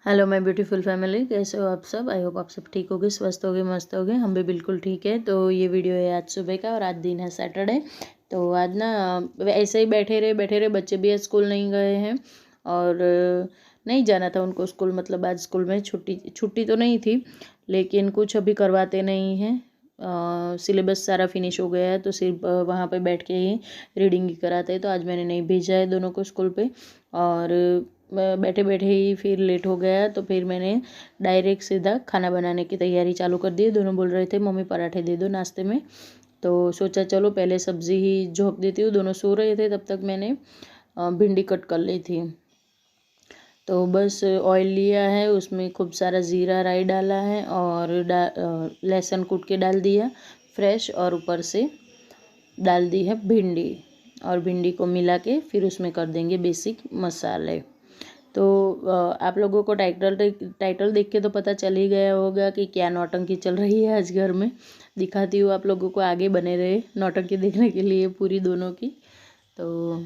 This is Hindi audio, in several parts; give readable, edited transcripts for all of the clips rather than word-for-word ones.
हेलो माय ब्यूटीफुल फैमिली, कैसे हो आप सब। आई होप आप सब ठीक होगे, स्वस्थ होगे, मस्त होगे। हम भी बिल्कुल ठीक है। तो ये वीडियो है आज सुबह का और आज दिन है सैटरडे। तो आज ना ऐसे ही बैठे रहे बच्चे भी आज स्कूल नहीं गए हैं और नहीं जाना था उनको स्कूल। मतलब आज स्कूल में छुट्टी तो नहीं थी, लेकिन कुछ अभी करवाते नहीं हैं। सिलेबस सारा फिनिश हो गया है तो सिर्फ वहाँ पे बैठ के ही रीडिंग ही कराते हैं। तो आज मैंने नहीं भेजा है दोनों को स्कूल पे। और बैठे बैठे ही फिर लेट हो गया तो फिर मैंने डायरेक्ट सीधा खाना बनाने की तैयारी चालू कर दी। दोनों बोल रहे थे मम्मी पराठे दे दो नाश्ते में, तो सोचा चलो पहले सब्ज़ी ही झोंक देती हूँ। दोनों सो रहे थे तब तक मैंने भिंडी कट कर ली थी। तो बस ऑयल लिया है, उसमें खूब सारा ज़ीरा राई डाला है और लहसुन कूट के डाल दिया फ्रेश, और ऊपर से डाल दी है भिंडी, और भिंडी को मिला के फिर उसमें कर देंगे बेसिक मसाले। तो आप लोगों को टाइटल देख के तो पता चल ही गया होगा कि क्या नौटंकी चल रही है आज घर में। दिखाती हूँ आप लोगों को, आगे बने रहे नौटंकी देखने के लिए पूरी दोनों की। तो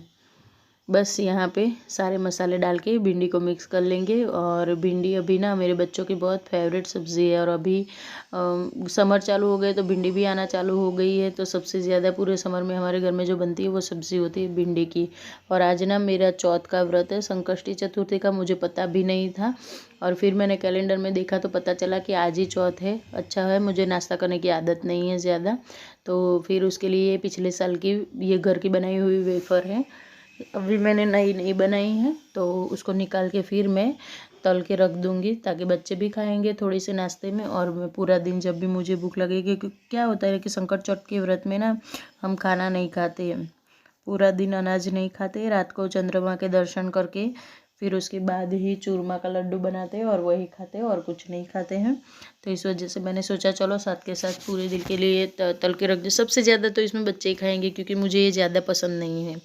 बस यहाँ पे सारे मसाले डाल के भिंडी को मिक्स कर लेंगे। और भिंडी अभी ना मेरे बच्चों की बहुत फेवरेट सब्ज़ी है, और अभी समर चालू हो गए तो भिंडी भी आना चालू हो गई है। तो सबसे ज़्यादा पूरे समर में हमारे घर में जो बनती है वो सब्ज़ी होती है भिंडी की। और आज ना मेरा चौथ का व्रत है, संकष्टी चतुर्थी का, मुझे पता भी नहीं था। और फिर मैंने कैलेंडर में देखा तो पता चला कि आज ही चौथ है। अच्छा है, मुझे नाश्ता करने की आदत नहीं है ज़्यादा। तो फिर उसके लिए पिछले साल की ये घर की बनाई हुई वेफ़र है, अभी मैंने नई नई बनाई है, तो उसको निकाल के फिर मैं तल के रख दूँगी ताकि बच्चे भी खाएंगे थोड़ी से नाश्ते में। और मैं पूरा दिन जब भी मुझे भूख लगेगी, क्योंकि क्या होता है कि संकट चौथ के व्रत में ना हम खाना नहीं खाते हैं, पूरा दिन अनाज नहीं खाते। रात को चंद्रमा के दर्शन करके फिर उसके बाद ही चूरमा का लड्डू बनाते हैं और वही खाते हैं और कुछ नहीं खाते हैं। तो इस वजह से मैंने सोचा चलो साथ के साथ पूरे दिन के लिए तल के रख दो। सबसे ज़्यादा तो इसमें बच्चे ही खाएंगे क्योंकि मुझे ये ज़्यादा पसंद नहीं है।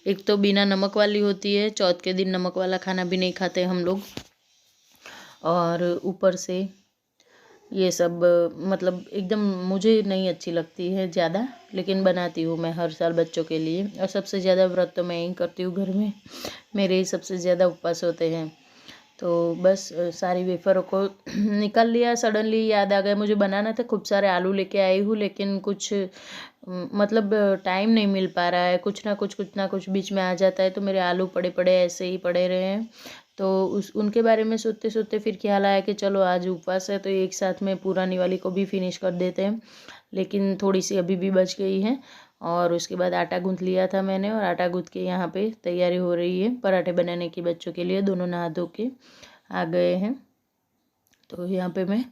एक तो बिना नमक वाली होती है, चौथ के दिन नमक वाला खाना भी नहीं खाते हम लोग, और ऊपर से ये सब मतलब एकदम मुझे नहीं अच्छी लगती है ज़्यादा। लेकिन बनाती हूँ मैं हर साल बच्चों के लिए, और सबसे ज़्यादा व्रत तो मैं ही करती हूँ घर में, मेरे ही सबसे ज़्यादा उपवास होते हैं। तो बस सारी वेफ़रों को निकाल लिया। सडनली याद आ गया मुझे बनाना था, खूब सारे आलू लेके आई हूँ, लेकिन कुछ मतलब टाइम नहीं मिल पा रहा है। कुछ ना कुछ बीच में आ जाता है, तो मेरे आलू पड़े पड़े ऐसे ही पड़े रहे हैं। तो उनके बारे में सोचते सोचते फिर ख्याल आया कि चलो आज उपवास है तो एक साथ में पुरानी वाली को भी फिनिश कर देते हैं। लेकिन थोड़ी सी अभी भी बच गई है। और उसके बाद आटा गूँथ लिया था मैंने, और आटा गूँथ के यहाँ पे तैयारी हो रही है पराठे बनाने की बच्चों के लिए। दोनों नहा धो के आ गए हैं, तो यहाँ पे मैं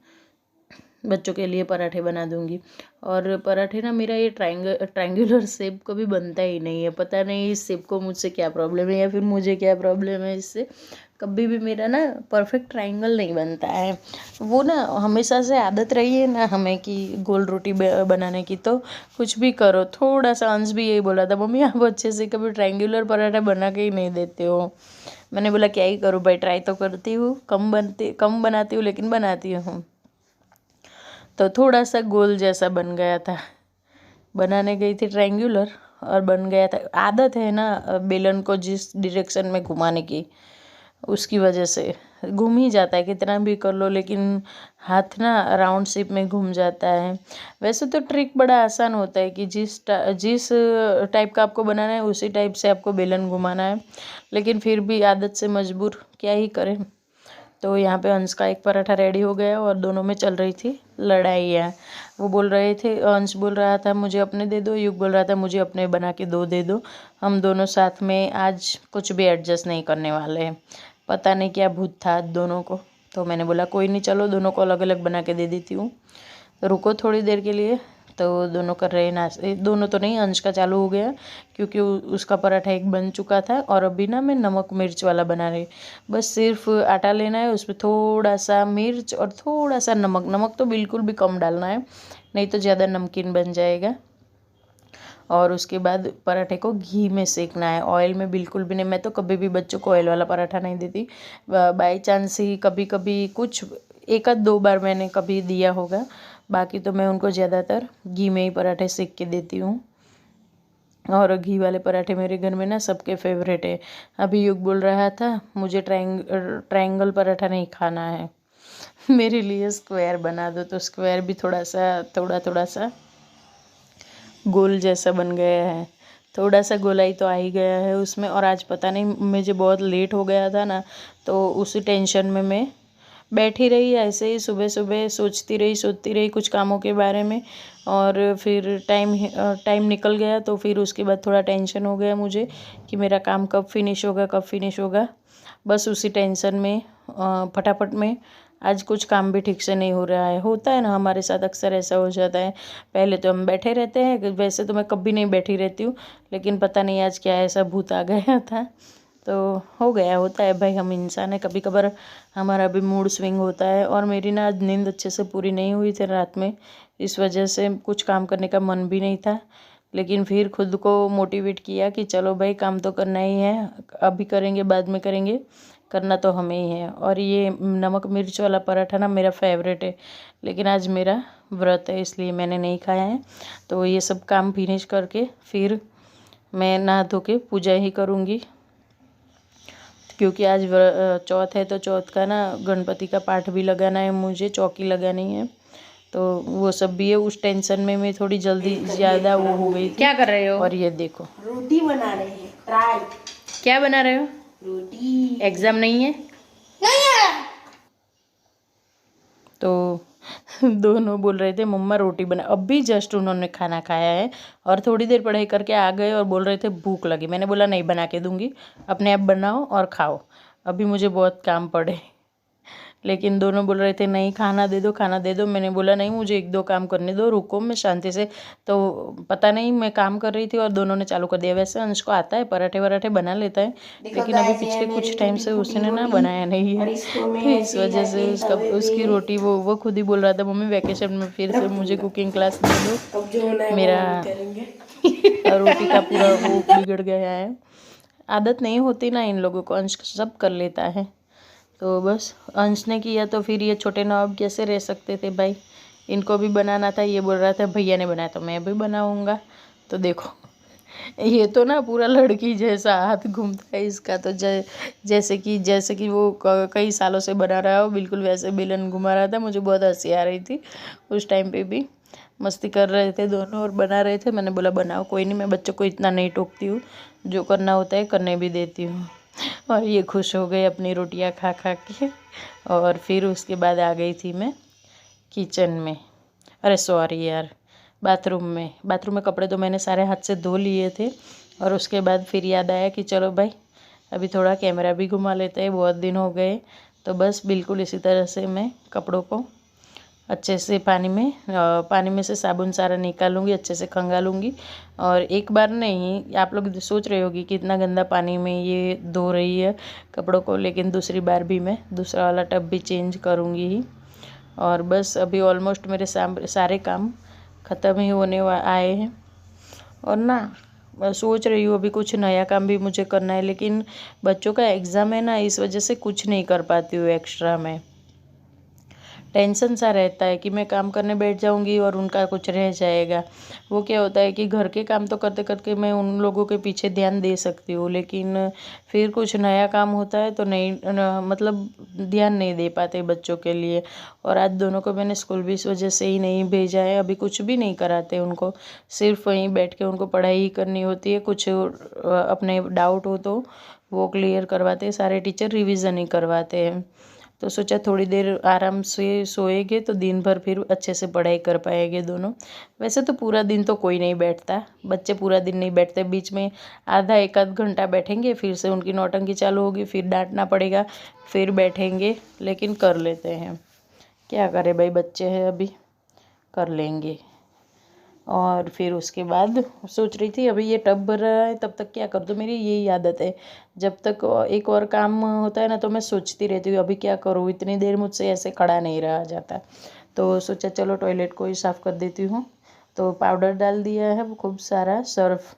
बच्चों के लिए पराठे बना दूंगी। और पराठे ना मेरा ये ट्रायंगुलर शेप कभी बनता ही नहीं है, पता नहीं इस शेप को मुझसे क्या प्रॉब्लम है या फिर मुझे क्या प्रॉब्लम है इससे। कभी भी मेरा ना परफेक्ट ट्रायंगल नहीं बनता है। वो ना हमेशा से आदत रही है ना हमें कि गोल रोटी बनाने की, तो कुछ भी करो। थोड़ा सा अंश भी यही बोला था, मम्मी आप अच्छे से कभी ट्रायंगुलर पराठा बना के ही नहीं देते हो। मैंने बोला क्या ही करूँ भाई, ट्राई तो करती हूँ, कम बनाती हूँ लेकिन बनाती हूँ। तो थोड़ा सा गोल जैसा बन गया था, बनाने गई थी ट्रायंगुलर और बन गया था। आदत है ना बेलन को जिस डायरेक्शन में घुमाने की, उसकी वजह से घूम ही जाता है कितना भी कर लो, लेकिन हाथ ना राउंड शेप में घूम जाता है। वैसे तो ट्रिक बड़ा आसान होता है कि जिस टाइप का आपको बनाना है उसी टाइप से आपको बेलन घुमाना है, लेकिन फिर भी आदत से मजबूर क्या ही करें। तो यहाँ पे अंश का एक पराठा रेडी हो गया और दोनों में चल रही थी लड़ाइयाँ। वो बोल रहे थे, अंश बोल रहा था मुझे अपने दे दो, युग बोल रहा था मुझे अपने बना के दो दे दो। हम दोनों साथ में आज कुछ भी एडजस्ट नहीं करने वाले हैं। पता नहीं क्या भूत था दोनों को। तो मैंने बोला कोई नहीं, चलो दोनों को अलग अलग बना के दे देती हूँ, रुको थोड़ी देर के लिए। तो दोनों कर रहे नाश्ते, दोनों तो नहीं, अंश का चालू हो गया क्योंकि उसका पराठा एक बन चुका था। और अभी ना मैं नमक मिर्च वाला बना रही। बस सिर्फ आटा लेना है, उसमें थोड़ा सा मिर्च और थोड़ा सा नमक, नमक तो बिल्कुल भी कम डालना है नहीं तो ज़्यादा नमकीन बन जाएगा। और उसके बाद पराठे को घी में सेकना है, ऑयल में बिल्कुल भी नहीं। मैं तो कभी भी बच्चों को ऑयल वाला पराठा नहीं देती, बाई चांस ही कभी कभी कुछ एक आध दो बार मैंने कभी दिया होगा, बाकी तो मैं उनको ज़्यादातर घी में ही पराठे सेक के देती हूँ। और घी वाले पराठे मेरे घर में ना सबके फेवरेट है। अभी युग बोल रहा था मुझे ट्रायंगल पराठा नहीं खाना है, मेरे लिए स्क्वायर बना दो। तो स्क्वायर भी थोड़ा सा गोल जैसा बन गया है, थोड़ा सा गोलाई तो आ ही गया है उसमें। और आज पता नहीं मुझे बहुत लेट हो गया था ना, तो उसी टेंशन में मैं बैठी रही ऐसे ही, सुबह सुबह सोचती रही कुछ कामों के बारे में। और फिर टाइम निकल गया, तो फिर उसके बाद थोड़ा टेंशन हो गया मुझे कि मेरा काम कब फिनिश होगा। बस उसी टेंशन में फटाफट में आज कुछ काम भी ठीक से नहीं हो रहा है। होता है ना, हमारे साथ अक्सर ऐसा हो जाता है। पहले तो हम बैठे रहते हैं, वैसे तो मैं कभी नहीं बैठी रहती हूँ, लेकिन पता नहीं आज क्या ऐसा भूत आ गया था, तो हो गया। होता है भाई, हम इंसान है, कभी कभार हमारा भी मूड स्विंग होता है। और मेरी ना आज नींद अच्छे से पूरी नहीं हुई थी रात में, इस वजह से कुछ काम करने का मन भी नहीं था। लेकिन फिर खुद को मोटिवेट किया कि चलो भाई काम तो करना ही है, अभी करेंगे बाद में करेंगे, करना तो हमें ही है। और ये नमक मिर्च वाला पराठा ना मेरा फेवरेट है, लेकिन आज मेरा व्रत है इसलिए मैंने नहीं खाया है। तो ये सब काम फिनिश करके फिर मैं नहा धो के पूजा ही करूँगी, क्योंकि आज चौथ है। तो चौथ का ना गणपति का पाठ भी लगाना है मुझे, चौकी लगानी है, तो वो सब भी है। उस टेंशन में मैं थोड़ी जल्दी ज़्यादा वो हो गई थी। क्या कर रहे हो? और ये देखो रोटी बना रहे हैं, ट्राई। क्या बना रहे हो? रोटी। एग्ज़ाम नहीं है? नहीं है। तो दोनों बोल रहे थे मम्मा रोटी बना। अभी जस्ट उन्होंने खाना खाया है और थोड़ी देर पढ़ाई करके आ गए और बोल रहे थे भूख लगी। मैंने बोला नहीं बना के दूंगी, अपने आप बनाओ और खाओ, अभी मुझे बहुत काम पड़े। लेकिन दोनों बोल रहे थे नहीं खाना दे दो। मैंने बोला नहीं, मुझे एक दो काम करने दो, रुको मैं शांति से। तो पता नहीं मैं काम कर रही थी और दोनों ने चालू कर दिया। वैसे अंश को आता है, पराठे वराठे बना लेता है, लेकिन अभी पिछले कुछ टाइम से उसने ना बनाया नहीं है, तो इस वजह से उसकी रोटी वो खुद ही बोल रहा था मम्मी वैकेशन में फिर से मुझे कुकिंग क्लास दे दो, मेरा रोटी का पूरा वो बिगड़ गया है। आदत नहीं होती ना इन लोगों को, अंश सब कर लेता है। तो बस अंश ने किया तो फिर ये छोटे नवाब कैसे रह सकते थे भाई, इनको भी बनाना था। ये बोल रहा था भैया ने बनाया तो मैं भी बनाऊंगा। तो देखो ये तो ना पूरा लड़की जैसा हाथ घूमता है इसका, तो जैसे कि वो कई सालों से बना रहा हो, बिल्कुल वैसे बेलन घुमा रहा था। मुझे बहुत हंसी आ रही थी उस टाइम पे भी, मस्ती कर रहे थे दोनों और बना रहे थे। मैंने बोला बनाओ, कोई नहीं, मैं बच्चों को इतना नहीं टोकती हूँ, जो करना होता है करने भी देती हूँ। और ये खुश हो गए अपनी रोटियां खा खा के। और फिर उसके बाद आ गई थी मैं किचन में, अरे सॉरी यार, बाथरूम में कपड़े तो मैंने सारे हाथ से धो लिए थे। और उसके बाद फिर याद आया कि चलो भाई अभी थोड़ा कैमरा भी घुमा लेते हैं, बहुत दिन हो गए। तो बस बिल्कुल इसी तरह से मैं कपड़ों को अच्छे से पानी में से साबुन सारा निकालूंगी, अच्छे से खंगालूंगी। और एक बार नहीं, आप लोग सोच रहे होगी कि इतना गंदा पानी में ये धो रही है कपड़ों को, लेकिन दूसरी बार भी मैं दूसरा वाला टब भी चेंज करूँगी ही। और बस अभी ऑलमोस्ट मेरे सारे काम ख़त्म ही होने आए हैं। और ना मैं सोच रही हूँ अभी कुछ नया काम भी मुझे करना है, लेकिन बच्चों का एग्ज़ाम है ना, इस वजह से कुछ नहीं कर पाती हूँ एक्स्ट्रा में। टेंशन सा रहता है कि मैं काम करने बैठ जाऊंगी और उनका कुछ रह जाएगा। वो क्या होता है कि घर के काम तो करते करते मैं उन लोगों के पीछे ध्यान दे सकती हूँ, लेकिन फिर कुछ नया काम होता है तो नहीं मतलब ध्यान नहीं दे पाते बच्चों के लिए। और आज दोनों को मैंने स्कूल भी इस वजह से ही नहीं भेजा है, अभी कुछ भी नहीं कराते उनको, सिर्फ वहीं बैठ के उनको पढ़ाई ही करनी होती है। कुछ अपने डाउट हो तो वो क्लियर करवाते हैं, सारे टीचर रिविज़न ही करवाते हैं। तो सोचा थोड़ी देर आराम से सोएंगे तो दिन भर फिर अच्छे से पढ़ाई कर पाएंगे दोनों। वैसे तो पूरा दिन तो कोई नहीं बैठता, बच्चे पूरा दिन नहीं बैठते, बीच में आधा एक आध घंटा बैठेंगे, फिर से उनकी नौटंकी चालू होगी, फिर डांटना पड़ेगा, फिर बैठेंगे, लेकिन कर लेते हैं। क्या करें भाई, बच्चे हैं अभी, कर लेंगे। और फिर उसके बाद सोच रही थी अभी ये टब भर रहा है तब तक क्या कर दूँ, मेरी यही आदत है, जब तक एक और काम होता है ना तो मैं सोचती रहती हूँ अभी क्या करूँ, इतनी देर मुझसे ऐसे खड़ा नहीं रहा जाता। तो सोचा चलो टॉयलेट को ही साफ़ कर देती हूँ। तो पाउडर डाल दिया है खूब सारा, सर्फ,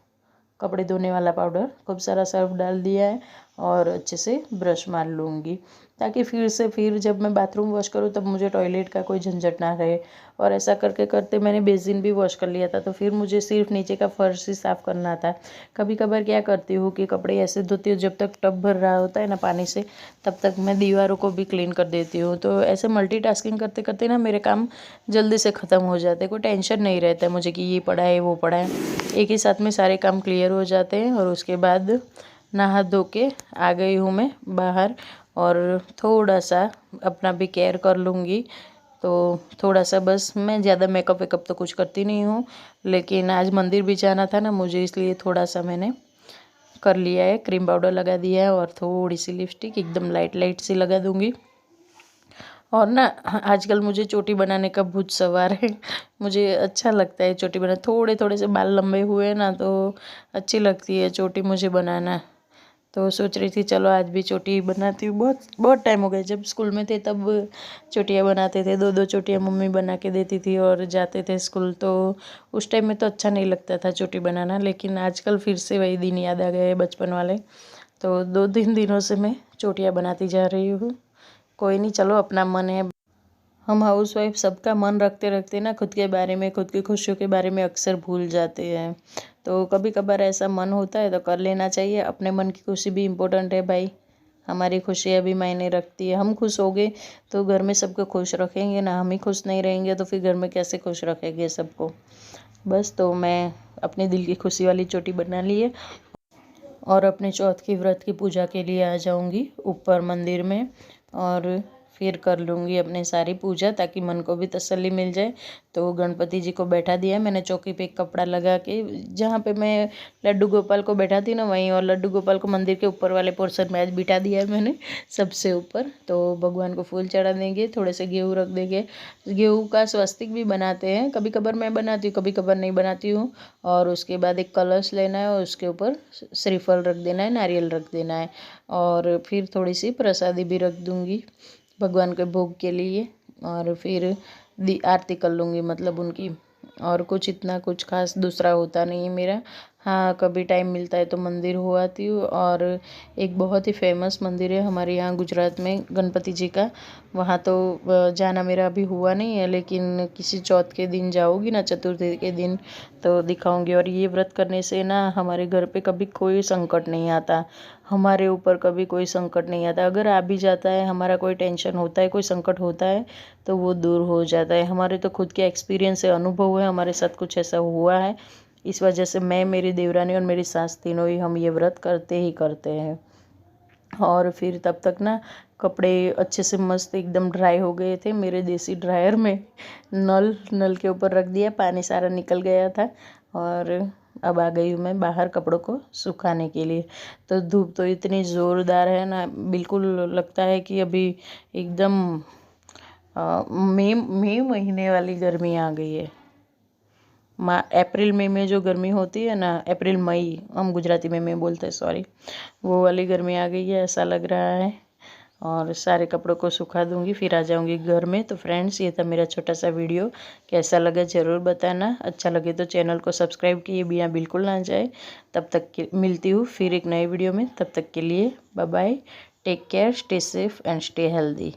कपड़े धोने वाला पाउडर खूब सारा सर्फ डाल दिया है। और अच्छे से ब्रश मार लूँगी, ताकि फिर जब मैं बाथरूम वॉश करूँ तब मुझे टॉयलेट का कोई झंझट ना रहे। और ऐसा करते करते मैंने बेसिन भी वॉश कर लिया था, तो फिर मुझे सिर्फ नीचे का फर्श ही साफ़ करना था। कभी कभार क्या करती हूँ कि कपड़े ऐसे धोती हूँ, जब तक टब भर रहा होता है ना पानी से, तब तक मैं दीवारों को भी क्लीन कर देती हूँ। तो ऐसे मल्टीटास्किंग करते करते ना मेरे काम जल्दी से ख़त्म हो जाते हैं, कोई टेंशन नहीं रहता है मुझे कि ये पड़ा है वो पड़ा है। एक ही साथ में सारे काम क्लियर हो जाते हैं। और उसके बाद नहा धो के आ गई हूँ मैं बाहर, और थोड़ा सा अपना भी केयर कर लूँगी। तो थोड़ा सा बस, मैं ज़्यादा मेकअप वेकअप तो कुछ करती नहीं हूँ, लेकिन आज मंदिर भी जाना था ना मुझे, इसलिए थोड़ा सा मैंने कर लिया है। क्रीम पाउडर लगा दिया है और थोड़ी सी लिपस्टिक एकदम लाइट लाइट सी लगा दूँगी। और ना आजकल मुझे चोटी बनाने का भूत सवार है। मुझे अच्छा लगता है चोटी बनाना, थोड़े थोड़े से बाल लंबे हुए ना तो अच्छी लगती है चोटी मुझे बनाना। तो सोच रही थी चलो आज भी चोटी बनाती हूँ। बहुत बहुत टाइम हो गया, जब स्कूल में थे तब चोटियाँ बनाते थे, 2-2 चोटियाँ मम्मी बना के देती थी और जाते थे स्कूल। तो उस टाइम में तो अच्छा नहीं लगता था चोटी बनाना, लेकिन आजकल फिर से वही दिन याद आ गए बचपन वाले। तो 2-3 दिनों से मैं चोटियाँ बनाती जा रही हूँ। कोई नहीं, चलो अपना मन है। हम हाउसवाइफ सबका मन रखते रखते ना खुद के बारे में, खुद की खुशियों के बारे में अक्सर भूल जाते हैं। तो कभी कभार ऐसा मन होता है तो कर लेना चाहिए। अपने मन की खुशी भी इम्पोर्टेंट है भाई, हमारी खुशियाँ भी मायने रखती है। हम खुश हो गए तो घर में सबको खुश रखेंगे ना, हम ही खुश नहीं रहेंगे तो फिर घर में कैसे खुश रखेंगे सबको। बस, तो मैं अपने दिल की खुशी वाली चोटी बना ली है और अपने चौथ की व्रत की पूजा के लिए आ जाऊंगी ऊपर मंदिर में, और फिर कर लूँगी अपनी सारी पूजा, ताकि मन को भी तसल्ली मिल जाए। तो गणपति जी को बैठा दिया मैंने चौकी पे एक कपड़ा लगा के, जहाँ पे मैं लड्डू गोपाल को बैठा थी ना वहीं, और लड्डू गोपाल को मंदिर के ऊपर वाले पोर्शन में आज बिठा दिया है मैंने सबसे ऊपर। तो भगवान को फूल चढ़ा देंगे, थोड़े से गेहूँ रख देंगे। गेहूँ का स्वस्तिक भी बनाते हैं, कभी कभार मैं बनाती हूँ, कभी कभार नहीं बनाती हूँ। और उसके बाद एक कलश लेना है और उसके ऊपर श्रीफल रख देना है, नारियल रख देना है, और फिर थोड़ी सी प्रसादी भी रख दूँगी भगवान के भोग के लिए। और फिर आरती कर लूँगी मतलब उनकी। और कुछ इतना कुछ खास दूसरा होता नहीं है मेरा। हाँ, कभी टाइम मिलता है तो मंदिर हो आती हूँ। और एक बहुत ही फेमस मंदिर है हमारे यहाँ गुजरात में गणपति जी का, वहाँ तो जाना मेरा अभी हुआ नहीं है, लेकिन किसी चौथ के दिन जाऊँगी ना, चतुर्थी के दिन, तो दिखाऊंगी। और ये व्रत करने से ना हमारे घर पे कभी कोई संकट नहीं आता, हमारे ऊपर कभी कोई संकट नहीं आता। अगर आ भी जाता है, हमारा कोई टेंशन होता है, कोई संकट होता है, तो वो दूर हो जाता है। हमारे तो खुद के एक्सपीरियंस से अनुभव है, हमारे साथ कुछ ऐसा हुआ है। इस वजह से मैं, मेरी देवरानी और मेरी सास तीनों ही हम ये व्रत करते ही करते हैं। और फिर तब तक ना कपड़े अच्छे से मस्त एकदम ड्राई हो गए थे मेरे देसी ड्रायर में। नल के ऊपर रख दिया, पानी सारा निकल गया था। और अब आ गई हूँ मैं बाहर कपड़ों को सुखाने के लिए। तो धूप तो इतनी ज़ोरदार है ना, बिल्कुल लगता है कि अभी एकदम मई महीने वाली गर्मी आ गई है। अप्रैल मई में जो गर्मी होती है ना, अप्रैल मई, हम गुजराती में मई बोलते हैं, सॉरी, वो वाली गर्मी आ गई है ऐसा लग रहा है। और सारे कपड़ों को सुखा दूंगी, फिर आ जाऊंगी घर में। तो फ्रेंड्स, ये था मेरा छोटा सा वीडियो, कैसा लगा ज़रूर बताना। अच्छा लगे तो चैनल को सब्सक्राइब किए बिना बिल्कुल ना जाए। तब तक मिलती हूँ फिर एक नए वीडियो में, तब तक के लिए bye bye, take care, stay safe and stay healthy.